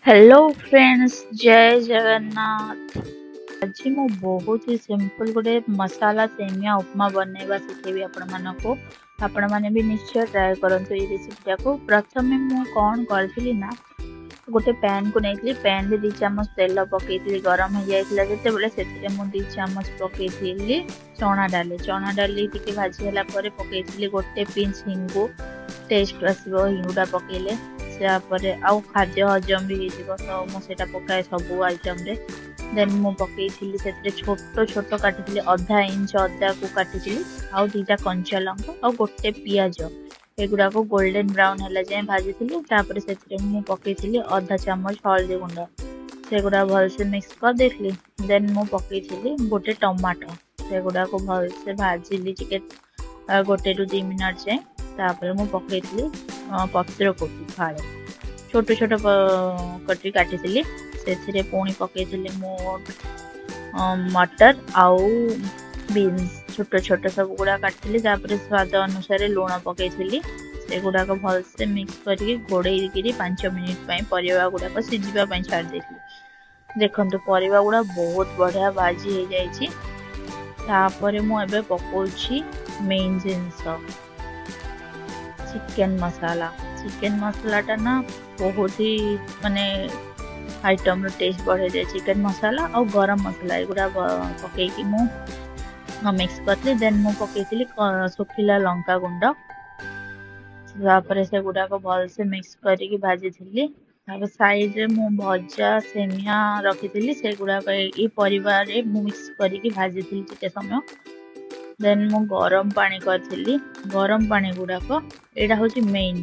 Hello friends, जय जगन्नाथ। आज मु बहुत ही सिंपल गोटे मसाला सेमिया उपमा बनैबा शिखेबी आपण माने भी निश्चय ट्राए करंतु ये रेसिपीटा को। प्रथमे मु कौन करथिली ना, गोटे पैन को नहीं, पैन रे 2 चामच तेल पकईली, गरम हो जाइतिला जेतेबेले सेतिरे मु 2 चामच पकईली चना डाली टिके भाजी होला परे पकईली गोटे पिंच हिंगु, टेस्ट आसीबो हिंगुटा पकईले तापर आउ खाद्य हजम भी हो तो मुझे पकाए सब आइटम रे। देन मु पकई छोट छोट काटी आधा इंच अदा को काटी आउ 2टा कंचा लंका और गोटे पियाज एगुड़ा को गोल्डन ब्राउन है जाए भाजी से मु पकई आधा चामच हल्दी गुंड से गुड़ा भलसे मिक्स कर देली। देन मु पकई गोटे टमाटो से गुड़ा को भलसे भाजिली गोटे रु 2 मिनट जाए। तापर मु पकई पत्र कोबी फाड़े छोट छोट कटी काटी से पुणी पकई मु मटर आउ बीन्स छोट छोट सब गुड़ा काटी स्वाद अनुसार लुण पकई से गुड़ाक भलसे मिक्स करके घोड़े 5 मिनिट परिवा गुड़ाक सीझा छाड़ देती। देखो परिवा गुड़ा बहुत बढ़िया भाजी हो जाए। मुझे पकाउछि मेन जिनस चिकेन मसाला टा ना बहुत ही माने आइटम रो टेस्ट बढ़े जाए। चिकेन मसाला और गरम मसाला एगुड़ा पकईकी मु मिक्स करली। देन मु पकईली सुखिला लंका गुंड से गुड़ा को भलसे मिक्स करके भाजी थी। साइड रे मु भजा सेमिया रखी से गुड़ा परिवार मु मिक्स करके भाजी थी टिके समय। देन मु गरम पानी करी, गरम पानी गुड़ाक एटा हूँ मेन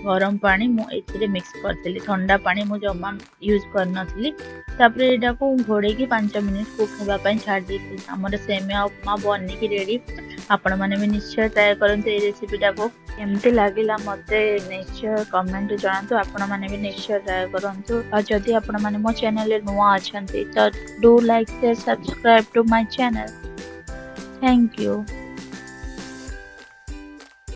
गरम पानी मु मिक्स करी, ठंडा पानी मु जमा यूज करनी। यहाँ को घोड़े 5 मिनिट कुक होगापी छाड़ दी। आमर सेमिया उपमा बनिकी रेडी। आपण मैंने भी निश्चय ट्राए करते रेसिपीटा को केमती लगिला मत निश्चय कमेंट जनातु। आपण मैंने भी निश्चय ट्राए करूँ। और जदि आपण मैंने मो चैनल नुआ अच्छा तो do like share subscribe to my channel. Thank you.